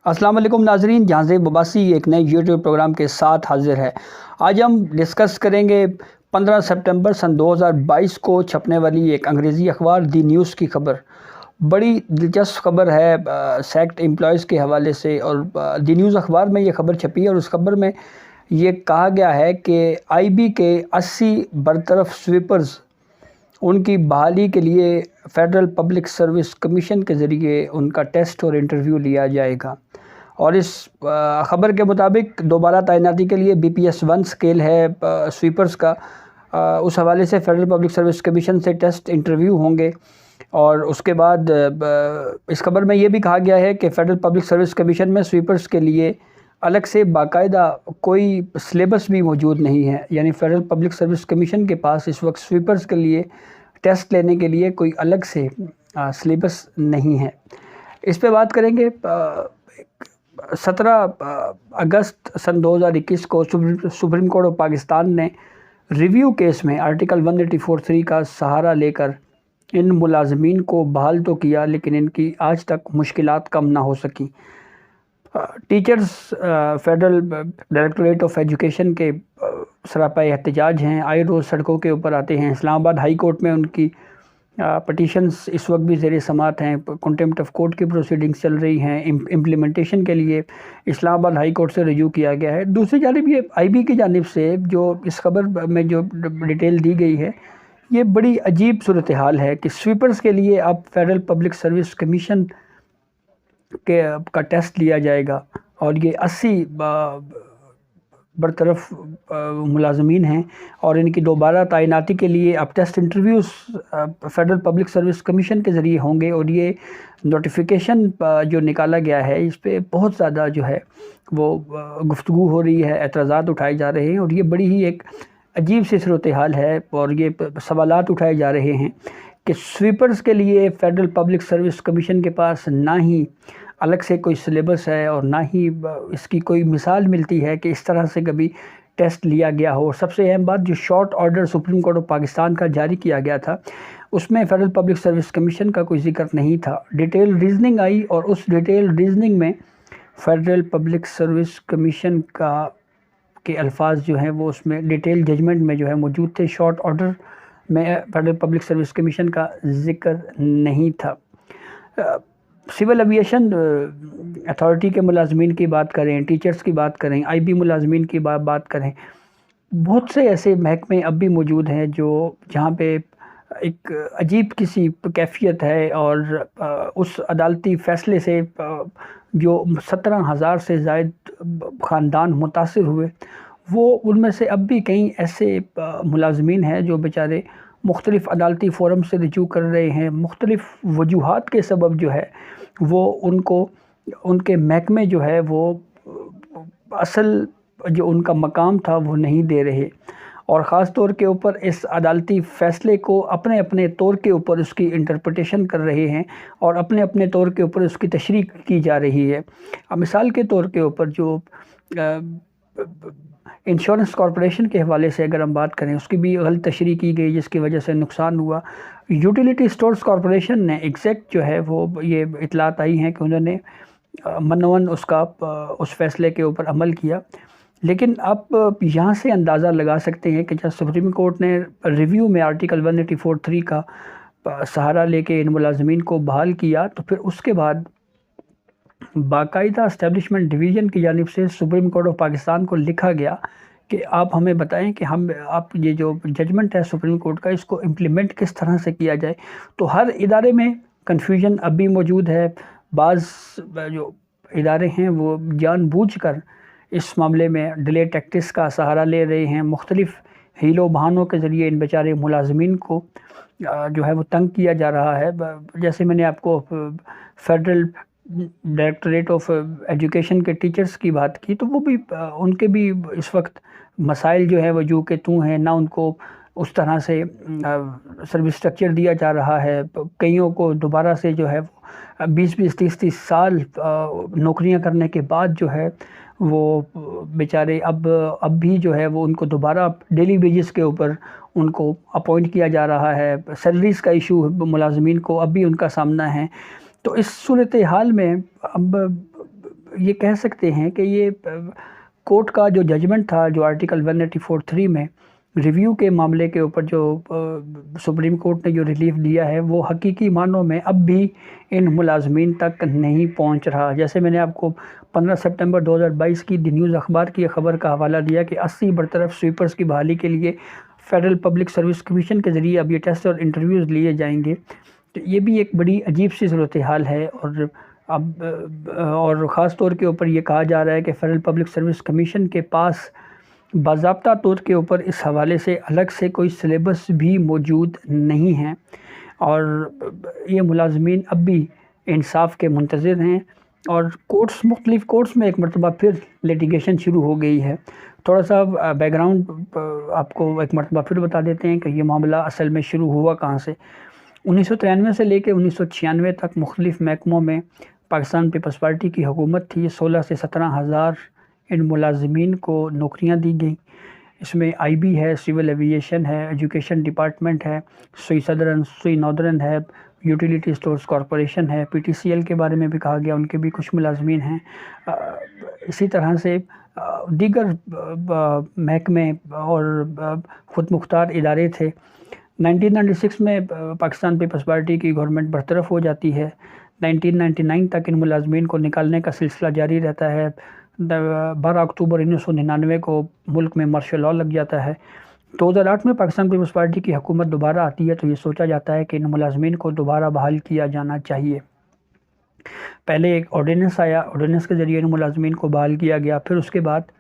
अस्सलाम वालेकुम नाजरीन, जहाँ से बबासी एक नए यूट्यूब प्रोग्राम के साथ हाजिर है। आज हम डिस्कस करेंगे 15 सितंबर सन 2022 को छपने वाली एक अंग्रेज़ी अखबार दी न्यूज़ की खबर। बड़ी दिलचस्प खबर है सेक्ट एम्प्लॉयज़ के हवाले से, और दी न्यूज़ अखबार में ये खबर छपी है और उस खबर में ये कहा गया है कि आईबी के 80 बरतरफ स्वीपर्स उनकी बहाली के लिए फेडरल पब्लिक सर्विस कमीशन के ज़रिए उनका टेस्ट और इंटरव्यू लिया जाएगा। और इस ख़बर के मुताबिक दोबारा तैनाती के लिए BPS-1 स्केल है स्वीपर्स का, उस हवाले से फेडरल पब्लिक सर्विस कमीशन से टेस्ट इंटरव्यू होंगे। और उसके बाद इस खबर में ये भी कहा गया है कि फेडरल पब्लिक सर्विस कमीशन में स्वीपर्स के लिए अलग से बाकायदा कोई सिलेबस भी मौजूद नहीं है, यानी फेडरल पब्लिक सर्विस कमीशन के पास इस वक्त स्वीपर्स के लिए टेस्ट लेने के लिए कोई अलग से सिलेबस नहीं है। इस पे बात करेंगे। 17 अगस्त सन 2021 को सुप्रीम कोर्ट ऑफ पाकिस्तान ने रिव्यू केस में आर्टिकल 184(3) का सहारा लेकर इन मुलाजमीन को बहाल तो किया, लेकिन इनकी आज तक मुश्किलात कम ना हो सकी। Teachers federal directorate of education के सरापा एहतजाज हैं, आए रोज़ सड़कों के ऊपर आते हैं। इस्लामाबाद हाई कोर्ट में उनकी पटिशन्स इस वक्त भी ज़ेर समात हैं। कंटेम्प्ट ऑफ कोर्ट की प्रोसीडिंग्स चल रही हैं। इम्प्लीमेंटेशन के लिए इस्लामाबाद हाई कोर्ट से रजू किया गया है। दूसरी जानिब ये आईबी की जानिब से जो इस खबर में जो डिटेल दी गई है, ये बड़ी अजीब सूरत हाल है कि स्वीपर्स के लिए अब फेडरल पब्लिक सर्विस कमीशन का टेस्ट लिया जाएगा और ये 80 बरतरफ मुलाजमीन हैं और इनकी दोबारा तैनाती के लिए अब test interviews federal public service commission के ज़रिए होंगे। और ये नोटिफिकेशन जो निकाला गया है, इस पे बहुत ज़्यादा जो है वो गुफ्तगू हो रही है, एतराज़ात उठाए जा रहे हैं और ये बड़ी ही एक अजीब सी सूरत हाल है। और ये सवालात उठाए जा रहे हैं कि स्वीपर्स के लिए फेडरल पब्लिक सर्विस कमीशन के पास ना ही अलग से कोई सिलेबस है और ना ही इसकी कोई मिसाल मिलती है कि इस तरह से कभी टेस्ट लिया गया हो। सबसे अहम बात, जो short order supreme court of Pakistan का जारी किया गया था, उसमें फेडरल पब्लिक सर्विस कमीशन का कोई जिक्र नहीं था। डिटेल रीजनिंग आई और उस डिटेल रीजनिंग में फेडरल पब्लिक सर्विस कमीशन के अल्फाज जो हैं वो उसमें डिटेल जजमेंट में जो है मौजूद थे। शॉर्ट ऑर्डर में फेडरल पब्लिक सर्विस कमीशन का जिक्र नहीं था। सिविल एविएशन अथॉरिटी के मुलाजमीन की बात करें, टीचर्स की बात करें, आईबी मुलाजमीन की बात करें, बहुत से ऐसे महकमे अब भी मौजूद हैं जहाँ पे एक अजीब किसी कैफियत है। और उस अदालती फ़ैसले से जो 17,000 से ज़ायद ख़ानदान मुतासिर हुए, वो उनमें से अब भी कई ऐसे मुलाजमीन हैं जो बेचारे मुख्तलिफ़ अदालती फ़ोरम से रजू कर रहे हैं। मुख्तलिफ़ वजूहात के सबब जो है वो उनको उनके महकमे जो है वो असल जो उनका मकाम था वो नहीं दे रहे, और ख़ास तौर के ऊपर इस अदालती फ़ैसले को अपने अपने तौर के ऊपर उसकी इंटरप्रिटेशन कर रहे हैं और अपने अपने तौर के ऊपर उसकी तशरीह की जा रही है। अब मिसाल के तौर के ऊपर जो इंश्योरेंस कॉरपोरेशन के हवाले से अगर हम बात करें, उसकी भी गलत तशरीह की गई जिसकी वजह से नुकसान हुआ। यूटिलिटी स्टोर्स कॉरपोरेशन ने एग्जैक्ट जो है वो ये इतलात आई हैं कि उन्होंने मनवन उस फैसले के ऊपर अमल किया। लेकिन आप यहाँ से अंदाज़ा लगा सकते हैं कि जब सुप्रीम कोर्ट ने रिव्यू में आर्टिकल 184(3) का सहारा लेके इन मुलाजमीन को बहाल किया, तो फिर उसके बाद बाकायदा एस्टेब्लिशमेंट डिवीज़न की जानिब से सुप्रीम कोर्ट ऑफ पाकिस्तान को लिखा गया कि आप हमें बताएं कि आप ये जो जजमेंट है सुप्रीम कोर्ट का, इसको इम्प्लीमेंट किस तरह से किया जाए। तो हर इदारे में कन्फ्यूजन अब भी मौजूद है। बाज़ जो इदारे हैं वो जानबूझकर इस मामले में डिले टैक्टिक्स का सहारा ले रहे हैं। मुख्तलिफ़ हीलो बहानों के ज़रिए इन बेचारे मुलाजमीन को जो है वो तंग किया जा रहा है। जैसे मैंने आपको फेडरल डायरेक्टोरेट ऑफ एजुकेशन के टीचर्स की बात की, तो वो भी उनके भी इस वक्त मसाइल जो है वो जो कि तू हैं ना, उनको उस तरह से सर्विस स्ट्रक्चर दिया जा रहा है। कईयों को दोबारा से जो है 20-20, 30-30 साल नौकरियां करने के बाद जो है वो बेचारे अब भी जो है वो उनको दोबारा डेली बेसिस के ऊपर उनको अपॉइंट किया जा रहा है। सैलरीज़ का इशू मुलाजमीन को अब भी उनका सामना है। तो इस सूरत हाल में अब یہ کہہ سکتے ہیں کہ یہ کورٹ کا جو ججمنٹ تھا، جو آرٹیکل 184(3) میں ریویو کے معاملے کے اوپر جو سپریم کورٹ نے جو ریلیف دیا ہے، وہ حقیقی معنوں میں اب بھی ان ملازمین تک نہیں پہنچ رہا۔ جیسے میں نے آپ کو 15 سپٹمبر 2022 کی دی نیوز اخبار کی خبر کا حوالہ دیا کہ 80 برطرف سویپرز کی بحالی کے لیے فیڈرل پبلک سروس کمیشن کے ذریعے اب یہ ٹیسٹ اور انٹرویوز لیے جائیں گے، تو یہ بھی ایک بڑی عجیب سی صورتحال ہے۔ اور خاص طور کے اوپر یہ کہا جا رہا ہے کہ فیڈرل پبلک سروس کمیشن کے پاس باضابطہ طور کے اوپر اس حوالے سے الگ سے کوئی سلیبس بھی موجود نہیں ہے، اور یہ ملازمین اب بھی انصاف کے منتظر ہیں۔ اور مختلف کورٹس میں ایک مرتبہ پھر لیٹیگیشن شروع ہو گئی ہے۔ تھوڑا سا بیک گراؤنڈ آپ کو ایک مرتبہ پھر بتا دیتے ہیں کہ یہ معاملہ اصل میں شروع ہوا کہاں سے۔ 1993 سے لے کے 1996 تک مختلف محکموں میں پاکستان پیپلز پارٹی کی حکومت تھی۔ 16 سے 17 ہزار ان ملازمین کو نوکریاں دی گئیں۔ اس میں آئی بی ہے، سول ایوییشن ہے، ایجوکیشن ڈپارٹمنٹ ہے، سوئی صدرن، سوئی ناردرن ہے، یوٹیلیٹی سٹورز کارپوریشن ہے، پی ٹی سی ایل کے بارے میں بھی کہا گیا، ان کے بھی کچھ ملازمین ہیں۔ اسی طرح سے دیگر محکمے اور خود مختار ادارے تھے۔ 1996 میں پاکستان پیپلز پارٹی کی گورنمنٹ برطرف ہو جاتی ہے۔ 1999 تک ان ملازمین کو نکالنے کا سلسلہ جاری رہتا ہے۔ 12 اکتوبر 1999 کو ملک میں مارشل لاء لگ جاتا ہے۔ 2008 میں پاکستان پیپلز پارٹی کی حکومت دوبارہ آتی ہے، تو یہ سوچا جاتا ہے کہ ان ملازمین کو دوبارہ بحال کیا جانا چاہیے۔ پہلے ایک آرڈیننس آیا، آرڈیننس کے ذریعے ان ملازمین کو بحال کیا گیا۔ پھر اس کے بعد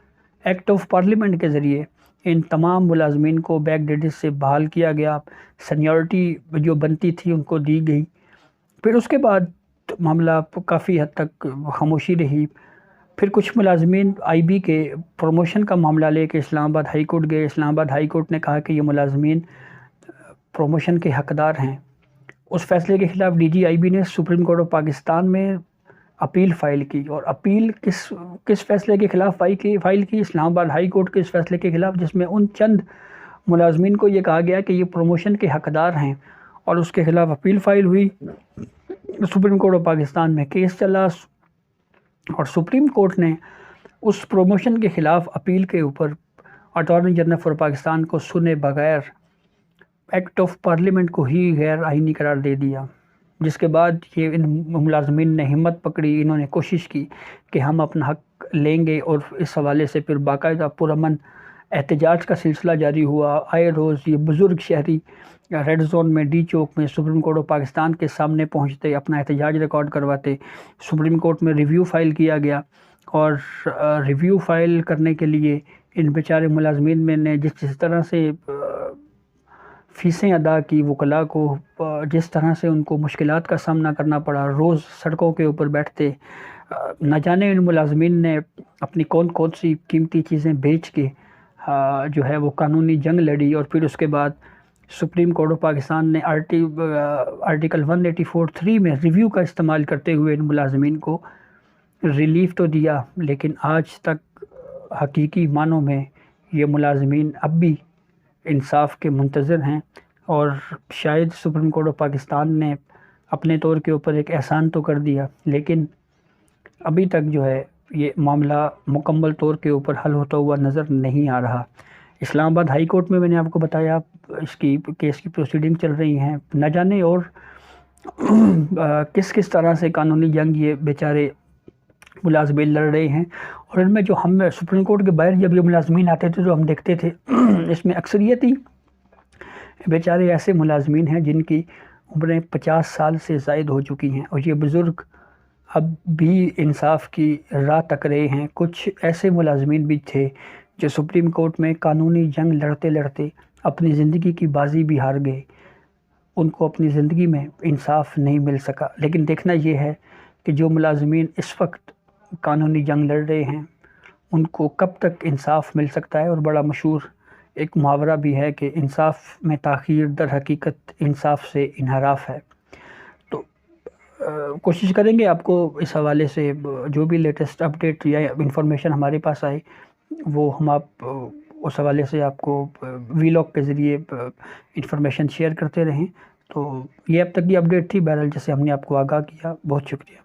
ایکٹ آف پارلیمنٹ کے ذریعے ان تمام ملازمین کو بیک ڈیٹس سے بحال کیا گیا، سینیورٹی جو بنتی تھی ان کو دی گئی۔ پھر اس کے بعد معاملہ کافی حد تک خاموشی رہی۔ پھر کچھ ملازمین آئی بی کے پروموشن کا معاملہ لے کے اسلام آباد ہائی کورٹ گئے۔ اسلام آباد ہائی کورٹ نے کہا کہ یہ ملازمین پروموشن کے حقدار ہیں۔ اس فیصلے کے خلاف ڈی جی آئی بی نے سپریم کورٹ آف پاکستان میں اپیل فائل کی، اور اپیل کس فیصلے کے خلاف فائل کی؟ اسلام آباد ہائی کورٹ کے اس فیصلے کے خلاف، جس میں ان چند ملازمین کو یہ کہا گیا کہ یہ پروموشن کے حقدار ہیں، اور اس کے خلاف اپیل فائل ہوئی۔ سپریم کورٹ آف پاکستان میں کیس چلا، اور سپریم کورٹ نے اس پروموشن کے خلاف اپیل کے اوپر اٹارنی جنرل فار پاکستان کو سنے بغیر ایکٹ آف پارلیمنٹ کو ہی غیر آئینی قرار دے دیا، جس کے بعد یہ ان ملازمین نے ہمت پکڑی، انہوں نے کوشش کی کہ ہم اپنا حق لیں گے، اور اس حوالے سے پھر باقاعدہ پرامن احتجاج کا سلسلہ جاری ہوا۔ آئے روز یہ بزرگ شہری ریڈ زون میں، ڈی چوک میں سپریم کورٹ آف پاکستان کے سامنے پہنچتے، اپنا احتجاج ریکارڈ کرواتے۔ سپریم کورٹ میں ریویو فائل کیا گیا، اور ریویو فائل کرنے کے لیے ان بیچارے ملازمین میں نے جس طرح سے فیسیں ادا کی، وکلاء کو جس طرح سے ان کو مشکلات کا سامنا کرنا پڑا، روز سڑکوں کے اوپر بیٹھتے، نہ جانے ان ملازمین نے اپنی کون کون سی قیمتی چیزیں بیچ کے جو ہے وہ قانونی جنگ لڑی۔ اور پھر اس کے بعد سپریم کورٹ آف پاکستان نے آرٹیکل 184(3) میں ریویو کا استعمال کرتے ہوئے ان ملازمین کو ریلیف تو دیا، لیکن آج تک حقیقی معنوں میں یہ ملازمین اب بھی انصاف کے منتظر ہیں۔ اور شاید سپریم کورٹ آف پاکستان نے اپنے طور کے اوپر ایک احسان تو کر دیا، لیکن ابھی تک جو ہے یہ معاملہ مکمل طور کے اوپر حل ہوتا ہوا نظر نہیں آ رہا۔ اسلام آباد ہائی کورٹ میں نے آپ کو بتایا اس کی کیس کی پروسیڈنگ چل رہی ہیں، نہ جانے اور کس طرح سے قانونی جنگ یہ بیچارے ملازمین لڑ رہے ہیں۔ اور ان میں جو ہم سپریم کورٹ کے باہر جب یہ ملازمین آتے تھے تو ہم دیکھتے تھے اس میں اکثریتی بیچارے ایسے ملازمین ہیں جن کی عمریں 50 سال سے زائد ہو چکی ہیں، اور یہ بزرگ اب بھی انصاف کی راہ تک رہے ہیں۔ کچھ ایسے ملازمین بھی تھے جو سپریم کورٹ میں قانونی جنگ لڑتے لڑتے اپنی زندگی کی بازی بھی ہار گئے، ان کو اپنی زندگی میں انصاف نہیں مل سکا۔ لیکن دیکھنا یہ ہے کہ جو ملازمین اس وقت قانونی جنگ لڑ رہے ہیں ان کو کب تک انصاف مل سکتا ہے۔ اور بڑا مشہور ایک محاورہ بھی ہے کہ انصاف میں تاخیر در حقیقت انصاف سے انحراف ہے۔ تو کوشش کریں گے آپ کو اس حوالے سے جو بھی لیٹسٹ اپڈیٹ یا انفارمیشن ہمارے پاس آئے وہ ہم اس حوالے سے آپ کو ویلاگ کے ذریعے انفارمیشن شیئر کرتے رہیں۔ تو یہ اب تک کی اپڈیٹ تھی، بہرحال جیسے ہم نے آپ کو آگاہ کیا، بہت شکریہ۔